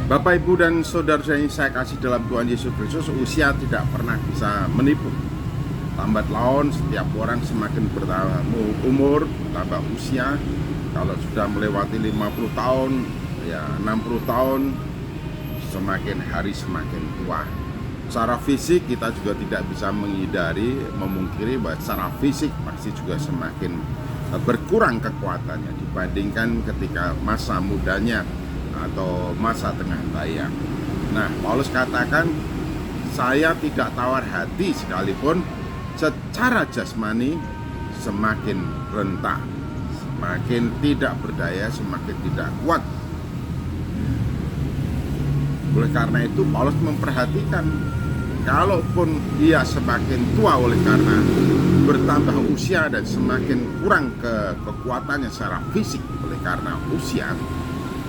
Bapak, Ibu, dan saudara yang saya kasih dalam Tuhan Yesus Kristus, usia tidak pernah bisa menipu. Lambat laun setiap orang semakin bertambah umur, bertambah usia. Kalau sudah melewati 50 tahun, ya 60 tahun, semakin hari semakin tua. Secara fisik kita juga tidak bisa menghindari, memungkiri bahwa secara fisik pasti juga semakin berkurang kekuatannya dibandingkan ketika masa mudanya atau masa tengah raya. Nah, Paulus katakan, saya tidak tawar hati sekalipun secara jasmani semakin renta, semakin tidak berdaya, semakin tidak kuat. Oleh karena itu Paulus memperhatikan, kalaupun dia semakin tua oleh karena bertambah usia dan semakin kurang kekuatannya secara fisik oleh karena usia,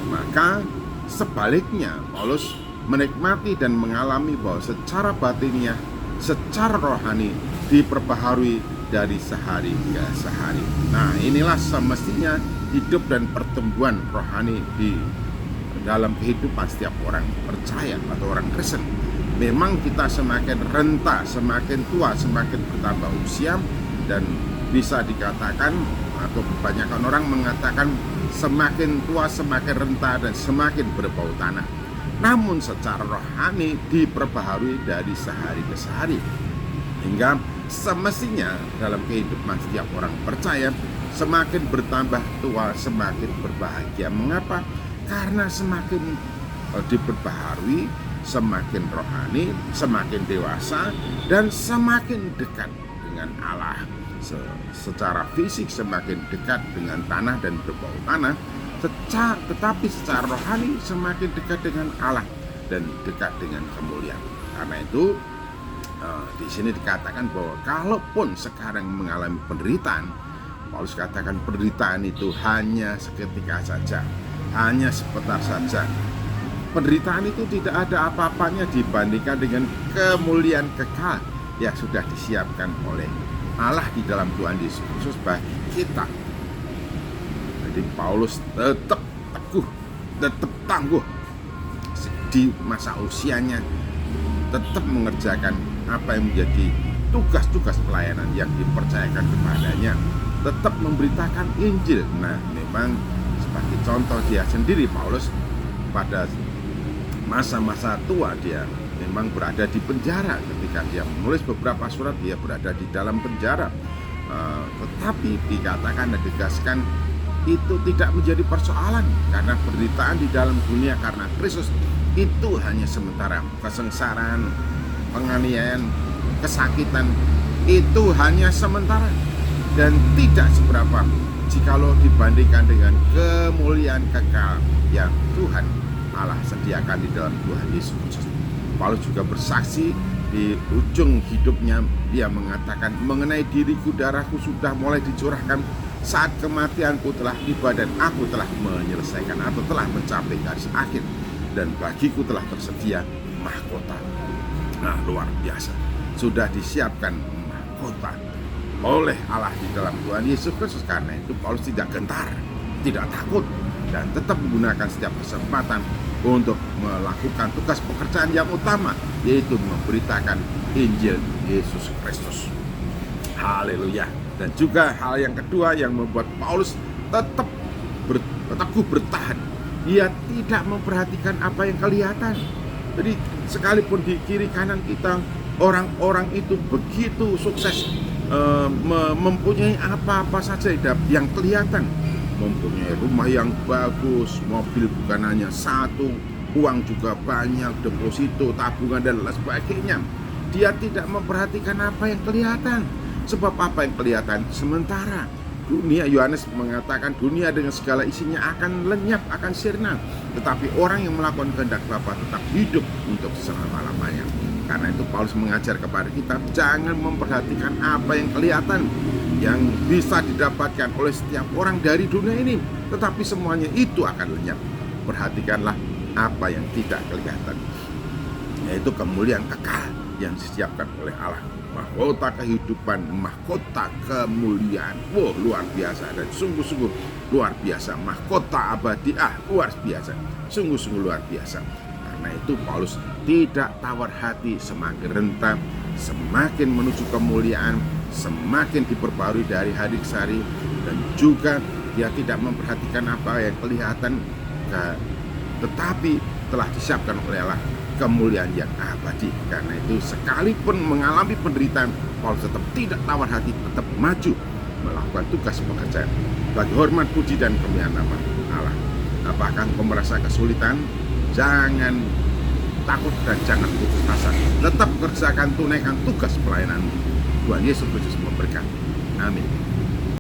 maka sebaliknya Paulus menikmati dan mengalami bahwa secara batinnya, secara rohani diperbaharui dari sehari ke sehari. Nah, inilah semestinya hidup dan pertumbuhan rohani di dalam kehidupan setiap orang percaya atau orang Kristen. Memang kita semakin renta, semakin tua, semakin bertambah usia, dan bisa dikatakan atau kebanyakan orang mengatakan semakin tua semakin renta dan semakin berbau tanah. Namun secara rohani diperbaharui dari sehari ke sehari, hingga semestinya dalam kehidupan setiap orang percaya semakin bertambah tua semakin berbahagia. Mengapa? Karena semakin diperbaharui, semakin rohani, semakin dewasa, dan semakin dekat dengan Allah. Secara fisik semakin dekat dengan tanah dan berbau tanah, tetapi secara rohani semakin dekat dengan Allah dan dekat dengan kemuliaan. Karena itu di sini dikatakan bahwa kalaupun sekarang mengalami penderitaan, Paulus katakan penderitaan itu hanya seketika saja, hanya sebentar saja. Penderitaan itu tidak ada apa-apanya dibandingkan dengan kemuliaan kekal yang sudah disiapkan oleh Allah di dalam Tuhan Yesus Kristus bagi kita. Jadi Paulus tetap teguh, tetap tangguh di masa usianya, tetap mengerjakan apa yang menjadi tugas-tugas pelayanan yang dipercayakan kepadanya, tetap memberitakan Injil. Nah, memang sebagai contoh dia sendiri, Paulus pada masa-masa tua dia memang berada di penjara. Ketika dia menulis beberapa surat, dia berada di dalam penjara. Tetapi dikatakan dan ditegaskan itu tidak menjadi persoalan, karena penderitaan di dalam dunia karena Kristus itu hanya sementara. Kesengsaraan, penganiayaan, kesakitan itu hanya sementara dan tidak seberapa jikalau dibandingkan dengan kemuliaan kekal yang Tuhan Allah sediakan di dalam Tuhan Yesus Kristus. Paulus juga bersaksi di ujung hidupnya, dia mengatakan, mengenai diriku darahku sudah mulai dicurahkan saat kematianku telah tiba dan aku telah menyelesaikan atau telah mencapai garis akhir, dan bagiku telah tersedia mahkota. Nah, luar biasa, sudah disiapkan mahkota oleh Allah di dalam Tuhan Yesus Kristus. Karena itu Paulus tidak gentar, tidak takut, dan tetap menggunakan setiap kesempatan untuk melakukan tugas pekerjaan yang utama, yaitu memberitakan Injil Yesus Kristus. Haleluya. Dan juga hal yang kedua yang membuat Paulus tetap teguh bertahan, dia tidak memperhatikan apa yang kelihatan. Jadi sekalipun di kiri kanan kita orang-orang itu begitu sukses, mempunyai apa-apa saja yang kelihatan, mempunyai rumah yang bagus, mobil bukan hanya satu, uang juga banyak, deposito, tabungan, dan lain sebagainya. Dia tidak memperhatikan apa yang kelihatan, sebab apa yang kelihatan sementara. Dunia, Yohanes mengatakan, dunia dengan segala isinya akan lenyap, akan sirna, tetapi orang yang melakukan kehendak Bapa tetap hidup untuk selama-lamanya. Karena itu Paulus mengajar kepada kita, jangan memperhatikan apa yang kelihatan, yang bisa didapatkan oleh setiap orang dari dunia ini, tetapi semuanya itu akan lenyap. Perhatikanlah apa yang tidak kelihatan, yaitu kemuliaan kekal yang disiapkan oleh Allah. Mahkota kehidupan, mahkota kemuliaan. Luar biasa, dan sungguh-sungguh luar biasa, mahkota abadi, luar biasa, sungguh-sungguh luar biasa. Karena itu Paulus tidak tawar hati, semakin rentah, semakin menuju kemuliaan, semakin diperbarui dari hari ke hari, dan juga dia tidak memperhatikan apa yang kelihatan, tetapi telah disiapkan oleh Allah kemuliaan yang abadi. Karena itu sekalipun mengalami penderitaan, Paulus tetap tidak tawar hati, tetap maju melakukan tugas pekerjaan bagi hormat, puji, dan kemuliaan nama Allah. Apakah engkau merasa kesulitan? Jangan takut dan jangan putus asa. Tetap kerjakan, tunaikan tugas pelayananmu. Tuhan Yesus Kristus memberkati. Amin.